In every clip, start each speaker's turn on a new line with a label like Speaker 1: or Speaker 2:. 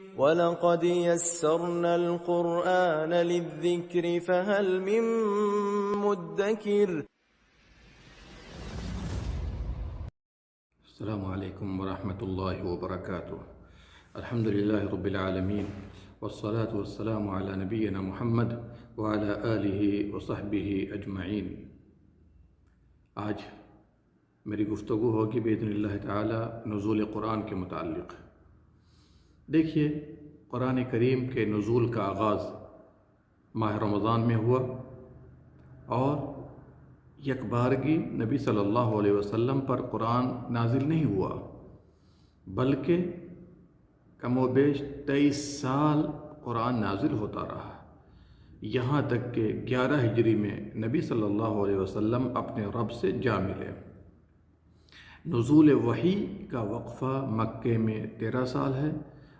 Speaker 1: وَلَقَدْ يَسَّرْنَا الْقُرْآنَ لِلذِّكْرِ فَهَلْ مِن مُّدَّكِرٍ.
Speaker 2: السلام علیکم ورحمۃ اللہ وبرکاتہ. الحمد للہ رب العالمین والصلاة والسلام علی نبینا محمد وعلی آلہ وصحبہ اجمعین. آج میری گفتگو ہوگی باذن اللہ تعالی نزول قرآن کے متعلق. دیکھیے، قرآن کریم کے نزول کا آغاز ماہ رمضان میں ہوا اور یکبارگی نبی صلی اللہ علیہ وسلم پر قرآن نازل نہیں ہوا، بلکہ کم و بیش 23 سال قرآن نازل ہوتا رہا، یہاں تک کہ 11 ہجری میں نبی صلی اللہ علیہ وسلم اپنے رب سے جا ملے. نزول وحی کا وقفہ مکے میں 13 سال ہے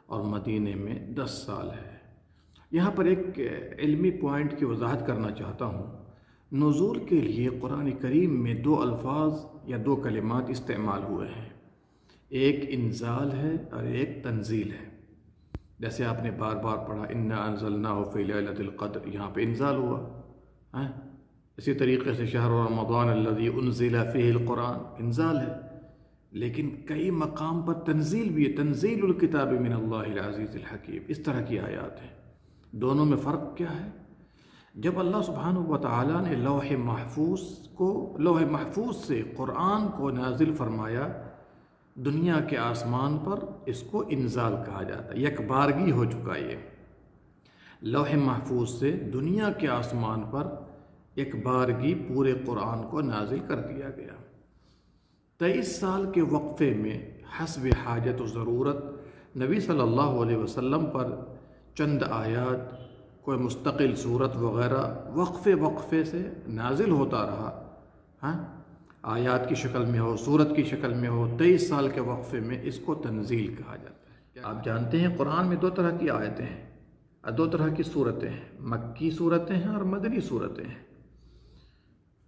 Speaker 2: اور مدینے میں 10 سال ہے. یہاں پر ایک علمی پوائنٹ کی وضاحت کرنا چاہتا ہوں. نزول کے لیے قرآن کریم میں 2 الفاظ یا 2 کلمات استعمال ہوئے ہیں، ایک انزال ہے اور ایک تنزیل ہے. جیسے آپ نے بار بار پڑھا انا انزلناہ فی لیلۃ القدر، یہاں پہ انزال ہوا. اسی طریقے سے شہر رمضان الذی انزل فیہ القرآن، انزال ہے. لیکن کئی مقام پر تنزیل بھی ہے، تنزیل الکتاب من اللہ العزیز الحکیم، اس طرح کی آیات ہیں. دونوں میں فرق کیا ہے؟ جب اللہ سبحانہ و تعالیٰ نے لوح محفوظ سے قرآن کو نازل فرمایا دنیا کے آسمان پر، اس کو انزال کہا جاتا ہے. یک بارگی ہو چکا یہ. لوح محفوظ سے دنیا کے آسمان پر یک بارگی پورے قرآن کو نازل کر دیا گیا. 23 سال کے وقفے میں حسب حاجت و ضرورت نبی صلی اللہ علیہ وسلم پر چند آیات، کوئی مستقل صورت وغیرہ وقفے سے نازل ہوتا رہا. آیات کی شکل میں ہو، صورت کی شکل میں ہو. 23 سال کے وقفے میں اس کو تنزیل کہا جاتا ہے. آپ جانتے ہیں قرآن میں 2 طرح کی آیتیں ہیں، 2 طرح کی صورتیں ہیں، مکی صورتیں ہیں اور مدنی صورتیں ہیں.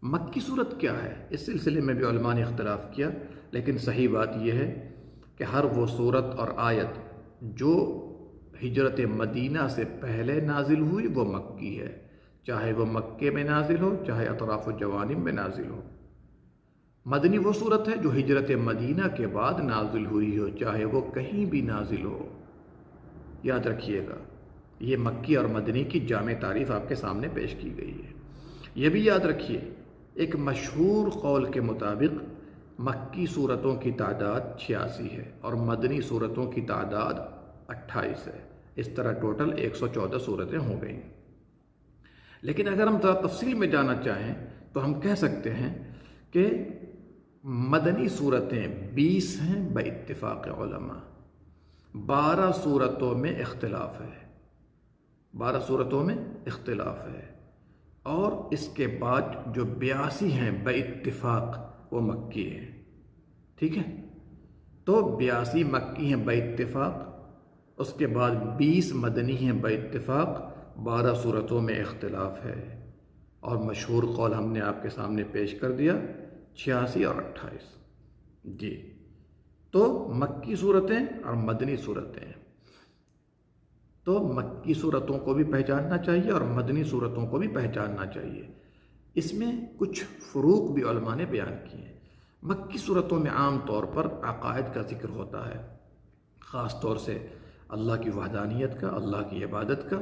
Speaker 2: مکی صورت کیا ہے؟ اس سلسلے میں بھی علماء نے اختلاف کیا، لیکن صحیح بات یہ ہے کہ ہر وہ صورت اور آیت جو ہجرت مدینہ سے پہلے نازل ہوئی وہ مکی ہے، چاہے وہ مکے میں نازل ہو چاہے اطراف و جوانب میں نازل ہو. مدنی وہ صورت ہے جو ہجرت مدینہ کے بعد نازل ہوئی ہو، چاہے وہ کہیں بھی نازل ہو. یاد رکھیے گا، یہ مکی اور مدنی کی جامع تعریف آپ کے سامنے پیش کی گئی ہے. یہ بھی یاد رکھیے، ایک مشہور قول کے مطابق مکی صورتوں کی تعداد 86 ہے اور مدنی صورتوں کی تعداد 28 ہے. اس طرح ٹوٹل 114 صورتیں ہو گئیں. لیکن اگر ہم تفصیل میں جانا چاہیں تو ہم کہہ سکتے ہیں کہ مدنی صورتیں 20 ہیں باتفاق علماء. 12 صورتوں میں اختلاف ہے، 12 صورتوں میں اختلاف ہے. اور اس کے بعد جو 82 ہیں باتفاق وہ مکی ہیں. ٹھیک ہے، تو 82 مکی ہیں باتفاق، اس کے بعد 20 مدنی ہیں باتفاق. 12 صورتوں میں اختلاف ہے اور مشہور قول ہم نے آپ کے سامنے پیش کر دیا 86 اور 28. جی، تو مکی صورتیں اور مدنی صورتیں. تو مکی صورتوں کو بھی پہچاننا چاہیے اور مدنی صورتوں کو بھی پہچاننا چاہیے. اس میں کچھ فروق بھی علماء نے بیان کیے ہیں. مکی صورتوں میں عام طور پر عقائد کا ذکر ہوتا ہے، خاص طور سے اللہ کی وحدانیت کا، اللہ کی عبادت کا،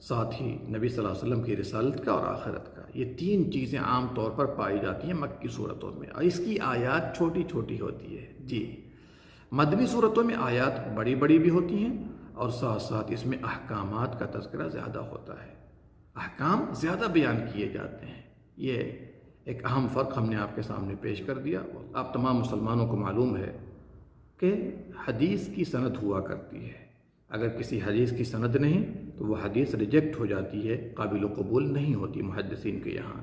Speaker 2: ساتھ ہی نبی صلی اللہ علیہ وسلم کی رسالت کا اور آخرت کا. یہ 3 چیزیں عام طور پر پائی جاتی ہیں مکی صورتوں میں، اور اس کی آیات چھوٹی چھوٹی ہوتی ہے. جی، مدنی صورتوں میں آیات بڑی بڑی بھی ہوتی ہیں اور ساتھ ساتھ اس میں احکامات کا تذکرہ زیادہ ہوتا ہے، احکام زیادہ بیان کیے جاتے ہیں. یہ ایک اہم فرق ہم نے آپ کے سامنے پیش کر دیا. آپ تمام مسلمانوں کو معلوم ہے کہ حدیث کی سند ہوا کرتی ہے. اگر کسی حدیث کی سند نہیں تو وہ حدیث ریجیکٹ ہو جاتی ہے، قابل و قبول نہیں ہوتی محدثین کے یہاں.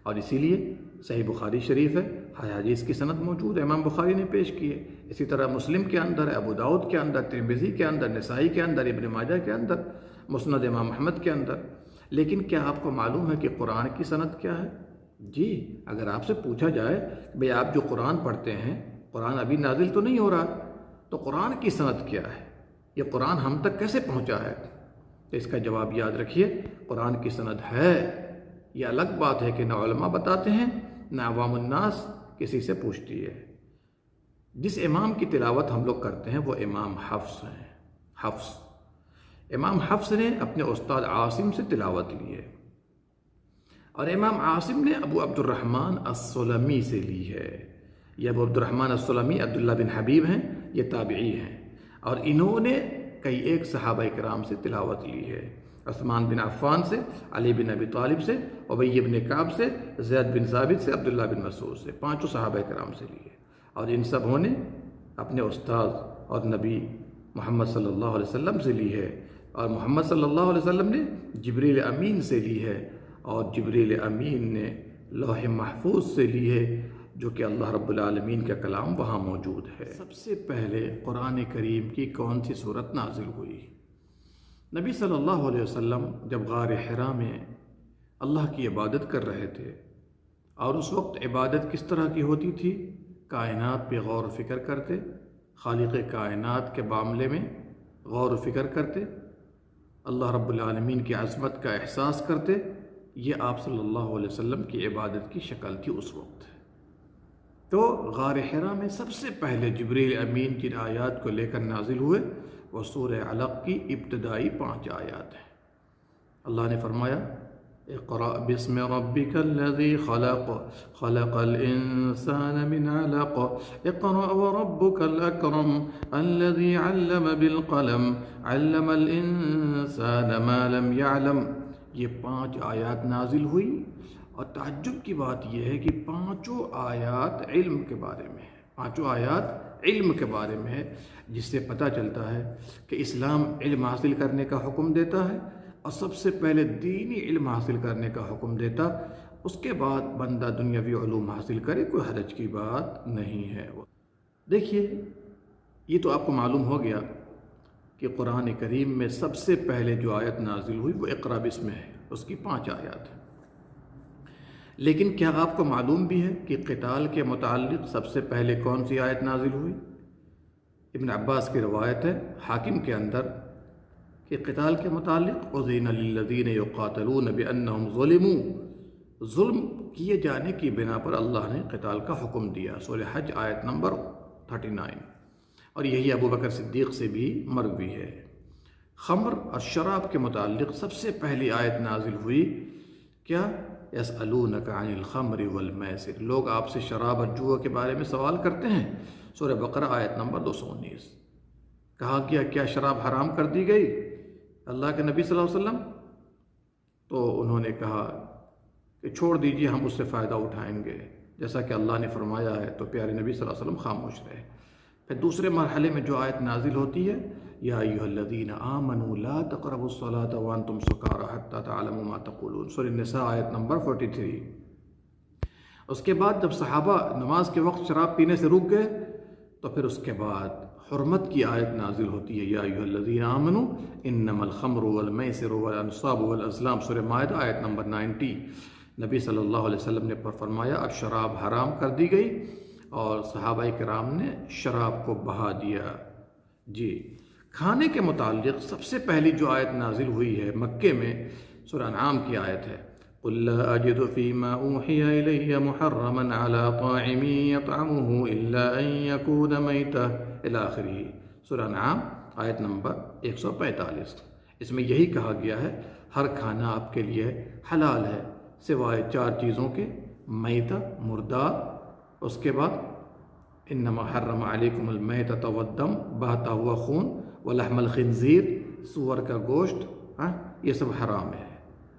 Speaker 2: اور اسی لیے صحیح بخاری شریف ہے، ہر حدیث کی سند موجود ہے، امام بخاری نے پیش کی ہے. اسی طرح مسلم کے اندر ہے، ابو داؤد کے اندر، ترمذی کے اندر، نسائی کے اندر، ابن ماجہ کے اندر، مسند امام احمد کے اندر. لیکن کیا آپ کو معلوم ہے کہ قرآن کی سند کیا ہے؟ جی، اگر آپ سے پوچھا جائے بھئی آپ جو قرآن پڑھتے ہیں، قرآن ابھی نازل تو نہیں ہو رہا، تو قرآن کی سند کیا ہے؟ یہ قرآن ہم تک کیسے پہنچا ہے؟ تو اس کا جواب یاد رکھیے، قرآن کی سند ہے۔ یہ الگ بات ہے کہ نہ علماء بتاتے ہیں نہ عوام الناس کسی سے پوچھتی ہے۔ جس امام کی تلاوت ہم لوگ کرتے ہیں وہ امام حفص ہیں۔ امام حفص نے اپنے استاد عاصم سے تلاوت لی ہے، اور امام عاصم نے ابو عبد الرحمن السلمی سے لی ہے۔ یہ ابو عبد الرحمن السلمی عبداللہ بن حبیب ہیں، یہ تابعی ہیں، اور انہوں نے کئی ایک صحابہ کرام سے تلاوت لی ہے۔ عثمان بن عفان سے، علی بن ابی طالب سے، ابی بن کعب سے، زید بن ثابت سے، عبداللہ بن مسعود سے، پانچوں صحابہ کرام سے لی ہے، اور ان سبوں نے اپنے استاد اور نبی محمد صلی اللہ علیہ وسلم سے لی ہے، اور محمد صلی اللہ علیہ وسلم نے جبریل امین سے لی ہے، اور جبریل امین نے لوح محفوظ سے لی ہے، جو کہ اللہ رب العالمین کا کلام وہاں موجود ہے۔ سب سے پہلے قرآن کریم کی کون سی صورت نازل ہوئی؟ نبی صلی اللہ علیہ وسلم جب غار حرا میں اللہ کی عبادت کر رہے تھے، اور اس وقت عبادت کس طرح کی ہوتی تھی؟ کائنات پہ غور و فکر کرتے، خالق کائنات کے معاملے میں غور و فکر کرتے، اللہ رب العالمین کی عظمت کا احساس کرتے۔ یہ آپ صلی اللہ علیہ وسلم کی عبادت کی شکل تھی اس وقت۔ تو غار حرا میں سب سے پہلے جبریل امین جن آیات کو لے کر نازل ہوئے وہ سورہ علق کی ابتدائی 5 آیات ہیں۔ اللہ نے فرمایا اقرأ بسم ربک الذی خلق خلق الانسان من علق اقرأ وربک الاکرم الذی علم بالقلم علم الانسان ما لم يعلم۔ یہ 5 آیات نازل ہوئی، اور تعجب کی بات یہ ہے کہ 5 آیات علم کے بارے میں ہے، 5 آیات علم کے بارے میں ہے، جس سے پتہ چلتا ہے کہ اسلام علم حاصل کرنے کا حکم دیتا ہے، اور سب سے پہلے دینی علم حاصل کرنے کا حکم دیتا، اس کے بعد بندہ دنیاوی علوم حاصل کرے، کوئی حرج کی بات نہیں ہے۔ دیکھیے، یہ تو آپ کو معلوم ہو گیا کہ قرآن کریم میں سب سے پہلے جو آیت نازل ہوئی وہ اقرأ بسم ہے، اس کی 5 آیات ہیں۔ لیکن کیا آپ کو معلوم بھی ہے کہ قتال کے متعلق سب سے پہلے کون سی آیت نازل ہوئی؟ ابن عباس کی روایت ہے حاکم کے اندر کہ قتال کے متعلق اذن للذین یقاتلون بانہم ظلموا، ظلم کیے جانے کی بنا پر اللہ نے قتال کا حکم دیا، سورہ حج آیت نمبر 39، اور یہی ابو بکر صدیق سے بھی مروی ہے۔ خمر اور شراب کے متعلق سب سے پہلی آیت نازل ہوئی کیا؟ یسألونک عن الخمر والمیسر، لوگ آپ سے شراب اور جوا کے بارے میں سوال کرتے ہیں، سورہ بقرہ آیت نمبر 219۔ کہا گیا کیا شراب حرام کر دی گئی اللہ کے نبی صلی اللہ علیہ وسلم؟ تو انہوں نے کہا کہ چھوڑ دیجیے، ہم اس سے فائدہ اٹھائیں گے، جیسا کہ اللہ نے فرمایا ہے، تو پیارے نبی صلی اللہ علیہ وسلم خاموش رہے۔ پھر دوسرے مرحلے میں جو آیت نازل ہوتی ہے یا ایھا الذین آمنوا لا تقربوا الصلاۃ وانتم سکارى حتى تعلموا ما تقولون، سورہ النساء آیت نمبر 43۔ اس کے بعد جب صحابہ نماز کے وقت شراب پینے سے رک گئے تو پھر اس کے بعد حرمت کی آیت نازل ہوتی ہے یا ایھا الذین آمنوا انما الخمر والمیسر والانصاب والازلام، سورہ مائدہ آیت نمبر 90۔ نبی صلی اللہ علیہ وسلم نے فرمایا اب شراب حرام کر دی گئی، اور صحابہ کرام نے شراب کو بہا دیا۔ جی، کھانے کے متعلق سب سے پہلی جو آیت نازل ہوئی ہے مکے میں، سورہ انعام کی آیت ہے قُلْ لَا أَجِدُ فِي مَا أُوحِيَ إِلَيَّ مُحَرَّمًا عَلَىٰ طَاعِمٍ يَطْعَمُهُ إِلَّا أَن يَكُونَ مَيْتَةً إِلَىٰ آخِرِهِ، سورہ انعام آیت نمبر 145۔ اس میں یہی کہا گیا ہے ہر کھانا آپ کے لیے حلال ہے سوائے 4 چیزوں کے، میتہ مردار، اس کے بعد انما حرم علیکم المیتۃ والدم، بہتا ہوا خون، ولحم الخنزیر، سور کا گوشت، یہ سب حرام ہے،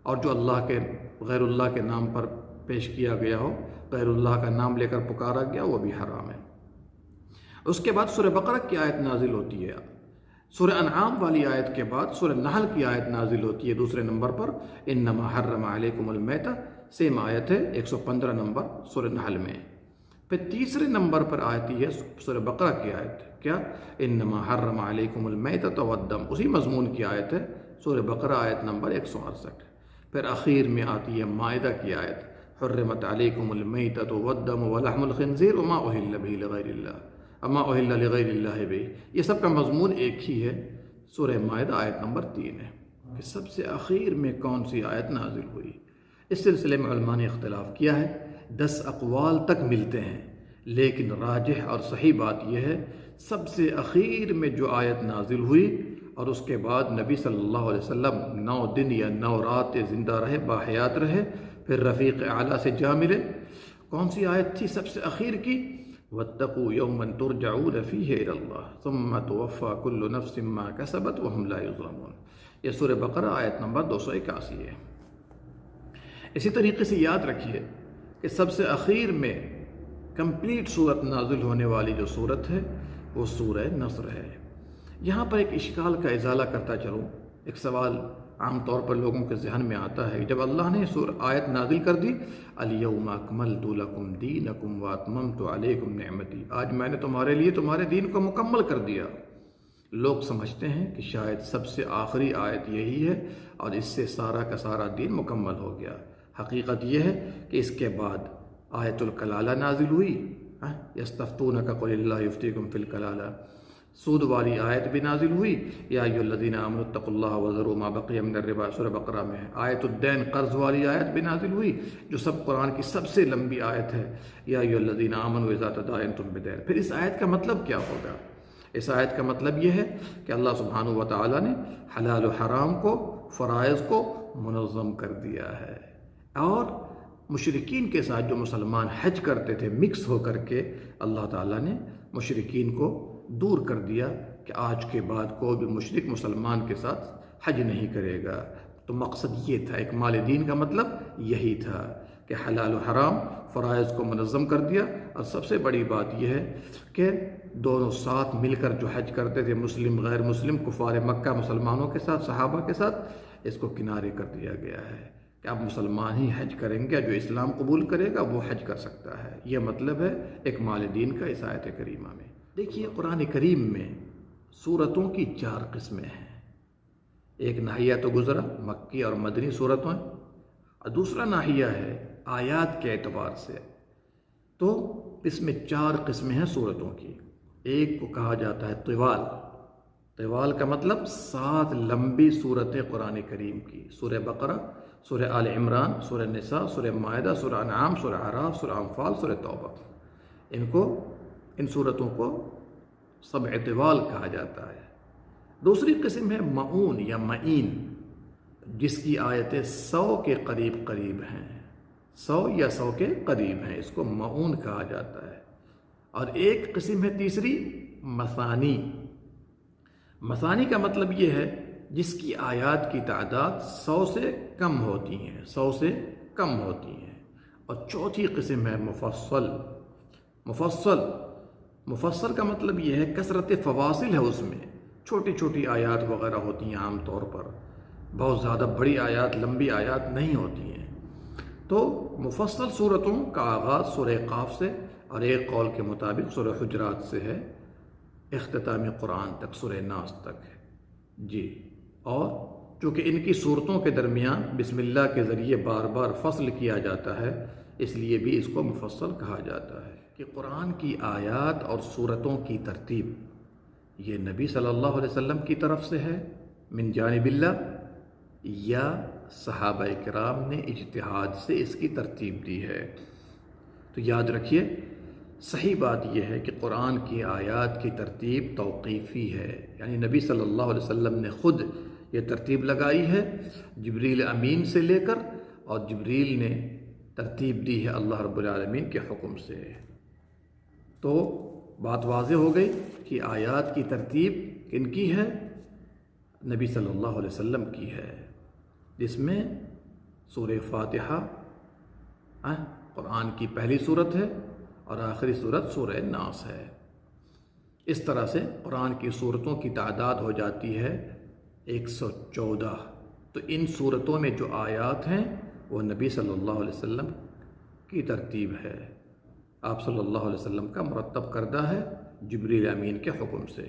Speaker 2: اور جو اللہ کے غیر اللہ کے نام پر پیش کیا گیا ہو، غیر اللہ کا نام لے کر پکارا گیا، وہ بھی حرام ہے۔ اس کے بعد سورہ بقرہ کی آیت نازل ہوتی ہے، سورہ انعام والی آیت کے بعد سورہ نحل کی آیت نازل ہوتی ہے دوسرے نمبر پر، انما حرم علیکم المیتہ، سیم آیت ہے 115 نمبر سورہ نحل میں۔ پھر تیسرے نمبر پر آتی ہے سورہ بقرہ کی آیت، کیا؟ انما حرم علیکم المیتۃ والدم، اسی مضمون کی آیت ہے سورہ بقرہ آیت نمبر 168۔ پھر اخیر میں آتی ہے مائدہ کی آیت، حرمت علیکم المیتۃ والدم ولحم الخنزیر وما اہل بہ لغیر اللہ، اما اہل لغیر اللہ بہ، یہ سب کا مضمون ایک ہی ہے، سورہ مائدہ آیت نمبر 3 ہے کہ سب سے آخر میں کون سی آیت نازل ہوئی۔ اس سلسلے میں علماء نے اختلاف کیا ہے، 10 اقوال تک ملتے ہیں، لیکن راجح اور صحیح بات یہ ہے سب سے اخیر میں جو آیت نازل ہوئی اور اس کے بعد نبی صلی اللہ علیہ وسلم 9 دن یا 9 رات زندہ رہے، باحیات رہے، پھر رفیق اعلیٰ سے جا ملے، کون سی آیت تھی سب سے اخیر کی؟ وَاتَّقُوا يَوْمًا تُرْجَعُونَ فِيهِ إِلَى اللَّهِ ثُمَّ تُوَفَّى كُلُّ نَفْسٍ مَا كَسَبَتْ وَهُمْ لَا يُظْلَمُونَ۔ یہ سورہ بقرہ آیت نمبر 281 ہے۔ اسی طریقے سے یاد رکھیے کہ سب سے اخیر میں کمپلیٹ صورت نازل ہونے والی جو صورت ہے وہ سورہ نصر ہے۔ یہاں پر ایک اشکال کا ازالہ کرتا چلوں، ایک سوال عام طور پر لوگوں کے ذہن میں آتا ہے، جب اللہ نے آیت نازل کر دی الیوم اکملت لکم دینکم واتممت علیکم نعمتی، آج میں نے تمہارے لیے تمہارے دین کو مکمل کر دیا، لوگ سمجھتے ہیں کہ شاید سب سے آخری آیت یہی ہے اور اس سے سارا کا سارا دین مکمل ہو گیا۔ حقیقت یہ ہے کہ اس کے بعد آیت الکلالہ نازل ہوئی، یستفتونک قل اللہ یفتیکم فی الکلالہ، سود والی آیت بھی نازل ہوئی، یا ایھا الذین آمنوا اتقوا اللہ وذروا ما بقی من الربا، سورہ بقرہ میں ہے۔ آیت الدین قرض والی آیت بھی نازل ہوئی جو سب قرآن کی سب سے لمبی آیت ہے، یا ایھا الذین آمنوا اذا تداینتم بدین۔ پھر اس آیت کا مطلب کیا ہوگا؟ اس آیت کا مطلب یہ ہے کہ اللہ سبحانہ و تعالیٰ نے حلال و حرام کو، فرائض کو منظم کر دیا ہے، اور مشرکین کے ساتھ جو مسلمان حج کرتے تھے مکس ہو کر کے، اللہ تعالیٰ نے مشرکین کو دور کر دیا کہ آج کے بعد کوئی بھی مشرک مسلمان کے ساتھ حج نہیں کرے گا۔ تو مقصد یہ تھا، اکمال دین کا مطلب یہی تھا کہ حلال و حرام فرائض کو منظم کر دیا، اور سب سے بڑی بات یہ ہے کہ دونوں ساتھ مل کر جو حج کرتے تھے، مسلم غیر مسلم، کفار مکہ مسلمانوں کے ساتھ، صحابہ کے ساتھ، اس کو کنارے کر دیا گیا ہے کہ اب مسلمان ہی حج کریں گے، جو اسلام قبول کرے گا وہ حج کر سکتا ہے۔ یہ مطلب ہے اکمال دین کا اس آیت کریمہ میں۔ دیکھیے قرآن کریم میں سورتوں کی 4 قسمیں ہیں، ایک ناحیہ تو گزرا مکی اور مدنی صورتوں، اور دوسرا ناحیہ ہے آیات کے اعتبار سے، تو اس میں 4 قسمیں ہیں صورتوں کی۔ ایک کو کہا جاتا ہے طوال، طوال کا مطلب 7 لمبی صورتیں قرآن کریم کی، سورہ بقرہ، سورہ آل عمران، سورہ نساء، سورہ مائدہ، سورہ انعام، سورہ اعراف، سورہ انفال، سورہ توبہ، ان صورتوں کو سبع طوال کہا جاتا ہے۔ دوسری قسم ہے معون یا معین، جس کی آیتیں 100 کے قریب قریب ہیں، 100 یا 100 کے قریب ہیں، اس کو معون کہا جاتا ہے۔ اور ایک قسم ہے تیسری مثانی۔ مثانی کا مطلب یہ ہے جس کی آیات کی تعداد 100 سے کم ہوتی ہیں، 100 سے کم ہوتی ہیں۔ اور چوتھی قسم ہے مفصل۔ مفصل کا مطلب یہ ہے کثرت فواصل ہے، اس میں چھوٹی چھوٹی آیات وغیرہ ہوتی ہیں، عام طور پر بہت زیادہ بڑی آیات، لمبی آیات نہیں ہوتی ہیں۔ تو مفصل صورتوں کا آغاز سورہ قاف سے، اور ایک قول کے مطابق سورہ حجرات سے ہے، اختتام قرآن تک، سورہ ناس تک ہے جی۔ اور چونکہ ان کی صورتوں کے درمیان بسم اللہ کے ذریعے بار بار فصل کیا جاتا ہے، اس لیے بھی اس کو مفصل کہا جاتا ہے۔ کہ قرآن کی آیات اور صورتوں کی ترتیب یہ نبی صلی اللہ علیہ وسلم کی طرف سے ہے من جانب اللہ، یا صحابہ کرام نے اجتہاد سے اس کی ترتیب دی ہے؟ تو یاد رکھیے صحیح بات یہ ہے کہ قرآن کی آیات کی ترتیب توقیفی ہے، یعنی نبی صلی اللہ علیہ وسلم نے خود یہ ترتیب لگائی ہے جبریل امین سے لے کر، اور جبریل نے ترتیب دی ہے اللہ رب العالمین کے حکم سے۔ تو بات واضح ہو گئی کہ آیات کی ترتیب کن کی ہے؟ نبی صلی اللہ علیہ وسلم کی ہے، جس میں سورہ فاتحہ قرآن کی پہلی صورت ہے اور آخری صورت سورہ ناس ہے۔ اس طرح سے قرآن کی صورتوں کی تعداد ہو جاتی ہے 114۔ تو ان صورتوں میں جو آیات ہیں وہ نبی صلی اللہ علیہ وسلم کی ترتیب ہے، آپ صلی اللہ علیہ وسلم کا مرتب کردہ ہے جبریل امین کے حکم سے۔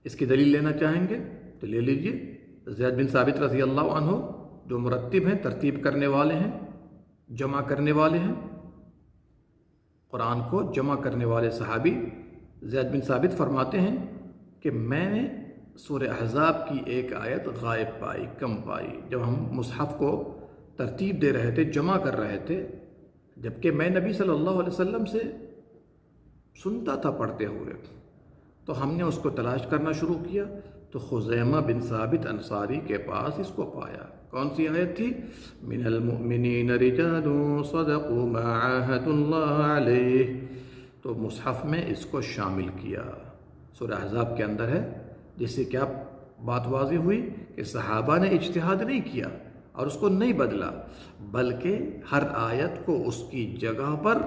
Speaker 2: اس کی دلیل لینا چاہیں گے تو لے لیجئے، زید بن ثابت رضی اللہ عنہ جو مرتب ہیں، ترتیب کرنے والے ہیں، جمع کرنے والے ہیں، قرآن کو جمع کرنے والے صحابی زید بن ثابت فرماتے ہیں کہ میں نے سورہ احزاب کی ایک آیت غائب پائی، کم پائی، جب ہم مصحف کو ترتیب دے رہے تھے، جمع کر رہے تھے، جبکہ میں نبی صلی اللہ علیہ وسلم سے سنتا تھا پڑھتے ہوئے، تو ہم نے اس کو تلاش کرنا شروع کیا تو خزیمہ بن ثابت انصاری کے پاس اس کو پایا۔ کون سی آیت تھی؟ من المؤمنین رجال صدقوا ما عاهدوا اللہ علیہ، تو مصحف میں اس کو شامل کیا، سورہ احزاب کے اندر ہے، جس سے کیا بات واضح ہوئی کہ صحابہ نے اجتہاد نہیں کیا اور اس کو نہیں بدلا، بلکہ ہر آیت کو اس کی جگہ پر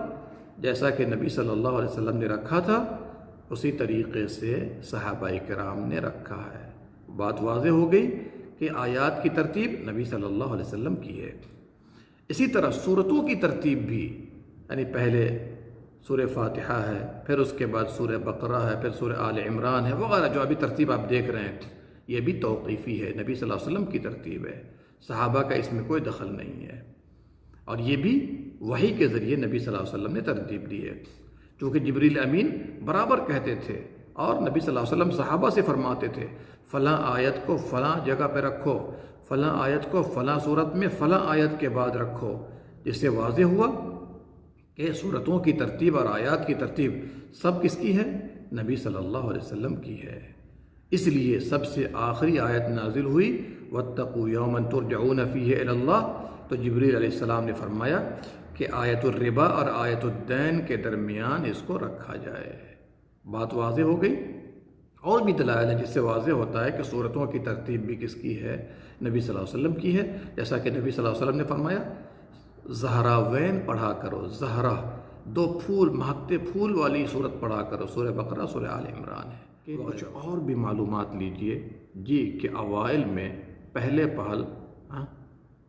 Speaker 2: جیسا کہ نبی صلی اللہ علیہ وسلم نے رکھا تھا اسی طریقے سے صحابہ کرام نے رکھا ہے۔ بات واضح ہو گئی کہ آیات کی ترتیب نبی صلی اللہ علیہ وسلم کی ہے۔ اسی طرح سورتوں کی ترتیب بھی، یعنی پہلے سورہ فاتحہ ہے، پھر اس کے بعد سورہ بقرہ ہے، پھر سورہ آل عمران ہے وغیرہ، جو ابھی ترتیب آپ دیکھ رہے ہیں، یہ بھی توقیفی ہے، نبی صلی اللہ علیہ وسلم کی ترتیب ہے، صحابہ کا اس میں کوئی دخل نہیں ہے، اور یہ بھی وحی کے ذریعے نبی صلی اللہ علیہ وسلم نے ترتیب دی ہے، چونکہ جبریل امین برابر کہتے تھے اور نبی صلی اللہ علیہ وسلم صحابہ سے فرماتے تھے فلاں آیت کو فلاں جگہ پہ رکھو، فلاں آیت کو فلاں صورت میں فلاں آیت کے بعد رکھو، جس سے واضح ہوا کہ صورتوں کی ترتیب اور آیات کی ترتیب سب کس کی ہے؟ نبی صلی اللہ علیہ وسلم کی ہے۔ اس لیے سب سے آخری آیت نازل ہوئی وَاتَّقُوا يَوْمًا تُرْجَعُونَ فِيهِ إِلَى اللَّهِ، تو جبریل علیہ السلام نے فرمایا کہ آیت الربا اور آیت الدین کے درمیان اس کو رکھا جائے۔ بات واضح ہو گئی۔ اور بھی دلائل ہیں جس سے واضح ہوتا ہے کہ صورتوں کی ترتیب بھی کس کی ہے؟ نبی صلی اللہ علیہ وسلم کی ہے، جیسا کہ نبی صلی اللہ علیہ وسلم نے فرمایا زہراوین پڑھا کرو، زہرا، دو پھول، مہکتے پھول والی صورت پڑھا کرو، سورہ بقرہ، سورہ آل عمران ہے۔ کچھ اور بھی معلومات لیجئے جی کہ اوائل میں پہلے پہل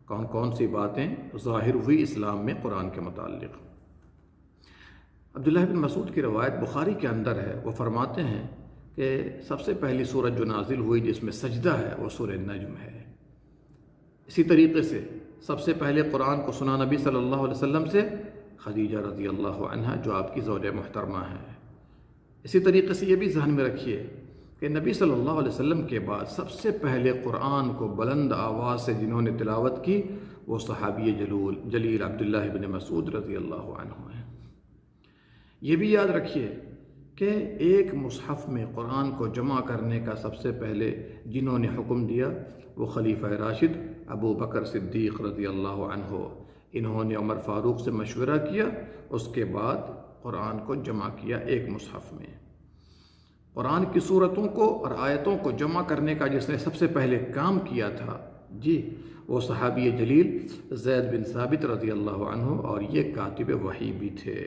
Speaker 2: کون کون سی باتیں ظاہر ہوئی اسلام میں قرآن کے متعلق۔ عبداللہ بن مسعود کی روایت بخاری کے اندر ہے، وہ فرماتے ہیں کہ سب سے پہلی سورت جو نازل ہوئی جس میں سجدہ ہے وہ سورہ نجم ہے۔ اسی طریقے سے سب سے پہلے قرآن کو سنا نبی صلی اللہ علیہ وسلم سے خدیجہ رضی اللہ عنہا، جو آپ کی زوجہ محترمہ ہیں۔ اسی طریقے سے یہ بھی ذہن میں رکھیے کہ نبی صلی اللہ علیہ وسلم کے بعد سب سے پہلے قرآن کو بلند آواز سے جنہوں نے تلاوت کی وہ صحابی جلیل عبداللہ بن مسعود رضی اللہ عنہ ہیں۔ یہ بھی یاد رکھیے کہ ایک مصحف میں قرآن کو جمع کرنے کا سب سے پہلے جنہوں نے حکم دیا وہ خلیفہ راشد ابو بکر صدیق رضی اللہ عنہ، انہوں نے عمر فاروق سے مشورہ کیا، اس کے بعد قرآن کو جمع کیا ایک مصحف میں۔ قرآن کی صورتوں کو اور آیتوں کو جمع کرنے کا جس نے سب سے پہلے کام کیا تھا جی وہ صحابی جلیل زید بن ثابت رضی اللہ عنہ، اور یہ کاتب وحی بھی تھے۔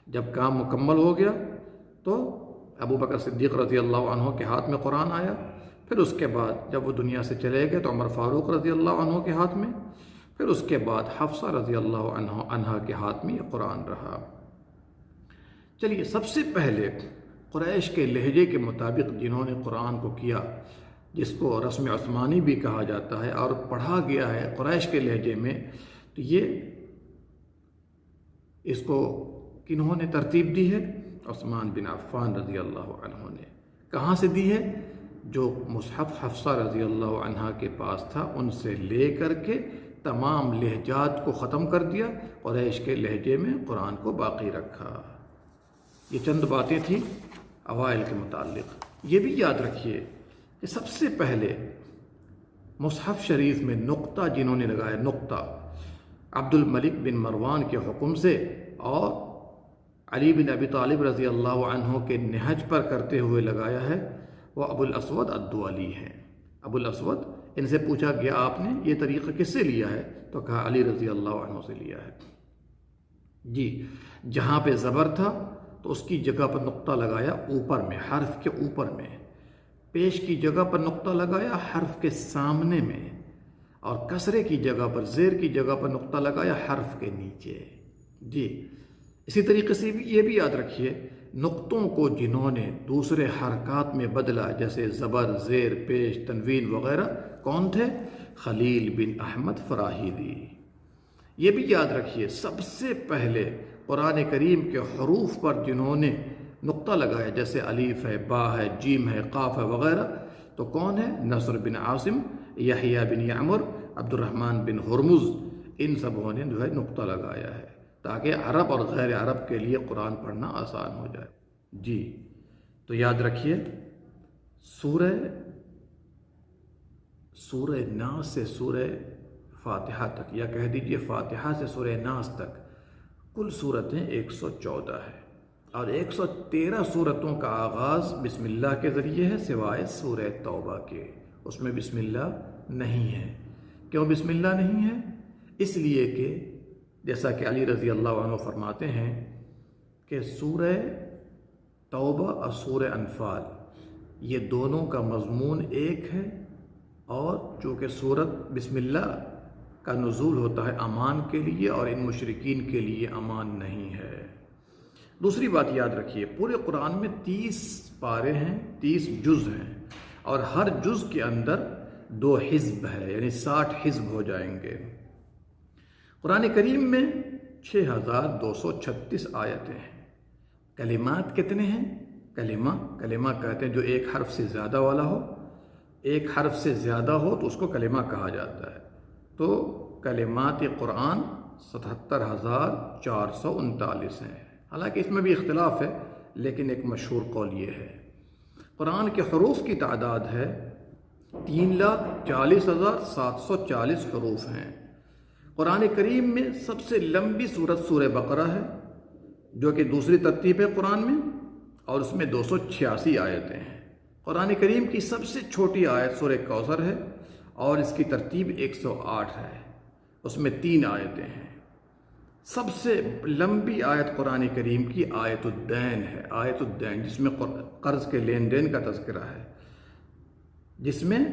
Speaker 2: جب کام مکمل ہو گیا تو ابو بکر صدیق رضی اللہ عنہ کے ہاتھ میں قرآن آیا، پھر اس کے بعد جب وہ دنیا سے چلے گئے تو عمر فاروق رضی اللہ عنہ کے ہاتھ میں، پھر اس کے بعد حفصہ رضی اللہ عنہ کے ہاتھ میں یہ قرآن رہا۔ چلیے، سب سے پہلے قریش کے لہجے کے مطابق جنہوں نے قرآن کو کیا، جس کو رسم عثمانی بھی کہا جاتا ہے اور پڑھا گیا ہے قریش کے لہجے میں، تو یہ اس کو کنہوں نے ترتیب دی ہے؟ عثمان بن عفان رضی اللہ عنہ نے۔ کہاں سے دی ہے؟ جو مصحف حفصہ رضی اللہ عنہ کے پاس تھا ان سے لے کر کے تمام لہجات کو ختم کر دیا، قریش کے لہجے میں قرآن کو باقی رکھا۔ یہ چند باتیں تھیں اوائل کے متعلق۔ یہ بھی یاد رکھیے کہ سب سے پہلے مصحف شریف میں نقطہ جنہوں نے لگایا، نقطہ عبد الملک بن مروان کے حکم سے اور علی بن ابی طالب رضی اللہ عنہ کے نہج پر کرتے ہوئے لگایا ہے، وہ ابو الاسود الدؤلی ہیں۔ ابو الاسود، ان سے پوچھا گیا آپ نے یہ طریقہ کس سے لیا ہے؟ تو کہا علی رضی اللہ عنہ سے لیا ہے۔ جی، جہاں پہ زبر تھا تو اس کی جگہ پر نقطہ لگایا اوپر میں، حرف کے اوپر میں، پیش کی جگہ پر نقطہ لگایا حرف کے سامنے میں، اور کسرے کی جگہ پر، زیر کی جگہ پر نقطہ لگایا حرف کے نیچے۔ جی، اسی طریقے سے یہ بھی یاد رکھیے نقطوں کو جنہوں نے دوسرے حرکات میں بدلا، جیسے زبر، زیر، پیش، تنوین وغیرہ، کون تھے؟ خلیل بن احمد فراہیدی۔ یہ بھی یاد رکھیے سب سے پہلے قرآن کریم کے حروف پر جنہوں نے نقطہ لگایا، جیسے الف ہے، با ہے، جیم ہے، قاف ہے وغیرہ، تو کون ہے؟ نصر بن عاصم، یحییٰ بن یعمر، عبد الرحمن بن ہرمز، ان سبوں نے جو ہے نقطہ لگایا ہے تاکہ عرب اور غیر عرب کے لیے قرآن پڑھنا آسان ہو جائے۔ جی تو یاد رکھیے سورہ ناس سے سورہ فاتحہ تک، یا کہہ دیجئے فاتحہ سے سورہ ناس تک کل صورتیں 114 ہے، اور 113 صورتوں کا آغاز بسم اللہ کے ذریعے ہے سوائے سورہ توبہ کے، اس میں بسم اللہ نہیں ہے۔ کیوں بسم اللہ نہیں ہے؟ اس لیے کہ جیسا کہ علی رضی اللہ عنہ فرماتے ہیں کہ سورہ توبہ اور سورہ انفال یہ دونوں کا مضمون ایک ہے، اور چونکہ سورت بسم اللہ کا نزول ہوتا ہے امان کے لیے، اور ان مشرکین کے لیے امان نہیں ہے۔ دوسری بات یاد رکھیے، پورے قرآن میں 30 پارے ہیں، 30 جز ہیں، اور ہر جز کے اندر 2 حزب ہے، یعنی 60 حزب ہو جائیں گے۔ قرآن کریم میں 6236 آیتیں ہیں۔ کلمات کتنے ہیں؟ کلمہ کہتے ہیں جو ایک حرف سے زیادہ والا ہو، ایک حرف سے زیادہ ہو تو اس کو کلمہ کہا جاتا ہے۔ تو کلمات قرآن 77439 ہیں، حالانکہ اس میں بھی اختلاف ہے، لیکن ایک مشہور قول یہ ہے۔ قرآن کے حروف کی تعداد ہے 3,40,740 حروف ہیں۔ قرآن کریم میں سب سے لمبی سورت سورہ بقرہ ہے، جو کہ دوسری ترتیب ہے قرآن میں، اور اس میں 286 آیتیں ہیں۔ قرآن کریم کی سب سے چھوٹی آیت سورہ کوثر ہے، اور اس کی ترتیب 108 ہے، اس میں 3 آیتیں ہیں۔ سب سے لمبی آیت قرآن کریم کی آیت الدین ہے، آیت الدین، جس میں قرض کے لین دین کا تذکرہ ہے، جس میں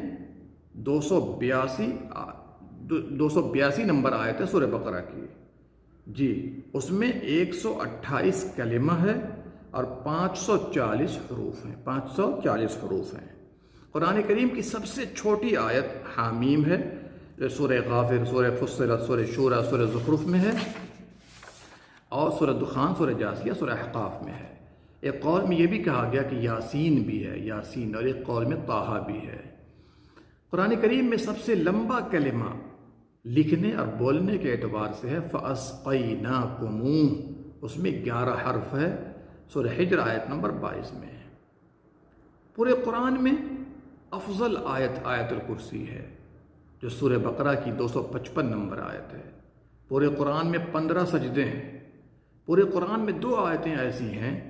Speaker 2: 282 نمبر آیت ہے سورہ بقرہ کی۔ جی اس میں 128 کلمہ ہے اور 540 حروف ہیں، 540 حروف ہیں۔ قرآن کریم کی سب سے چھوٹی آیت حامیم ہے، جو سورہ غافر، سورہ فصلت، سورہ شورى، سورہ زخرف میں ہے، اور سورہ دخان، سورہ جاثیہ، سورہ احقاف میں ہے۔ ایک قول میں یہ بھی کہا گیا کہ یاسین بھی ہے، یاسین، اور ایک قول میں طٰہٰ بھی ہے۔ قرآن کریم میں سب سے لمبا کلمہ لکھنے اور بولنے کے اعتبار سے ہے فَأَسْقَيْنَاكُمُوهُ، اس میں 11 حرف ہے، سورہ حجر آیت نمبر 22 میں ہے۔ پورے قرآن میں افضل آیت آیت الکرسی ہے، جو سورہ بقرہ کی 255 نمبر آیت ہے۔ پورے قرآن میں 15 سجدے ہیں۔ پورے قرآن میں 2 آیتیں ایسی ہیں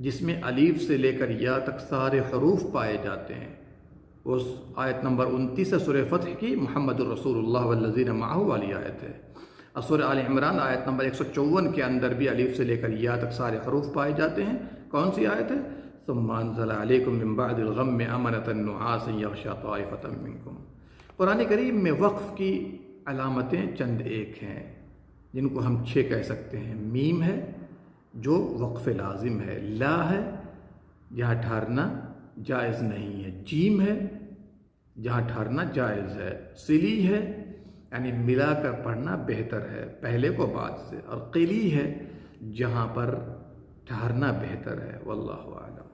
Speaker 2: جس میں الف سے لے کر یا تک سارے حروف پائے جاتے ہیں۔ اس آیت نمبر 29 ہے سورہ فتح کی، محمد الرسول اللہ والذین معہ والی آیت ہے، اور سورہ آل عمران آیت نمبر 154 کے اندر بھی الف سے لے کر یا تک سارے حروف پائے جاتے ہیں۔ کون سی آیت ہے؟ ثم انزل علیکم من بعد الغم امنۃ نعاسا یغشی طائفۃ منکم۔ قرآن کریم میں وقف کی علامتیں چند ایک ہیں، جن کو ہم 6 کہہ سکتے ہیں۔ میم ہے جو وقف لازم ہے، لا ہے جہاں ٹھہرنا جائز نہیں ہے، جیم ہے جہاں ٹھہرنا جائز ہے، صلی ہے یعنی ملا کر پڑھنا بہتر ہے پہلے کو بعد سے، اور قلی ہے جہاں پر ٹھہرنا بہتر ہے۔ واللہ اعلم۔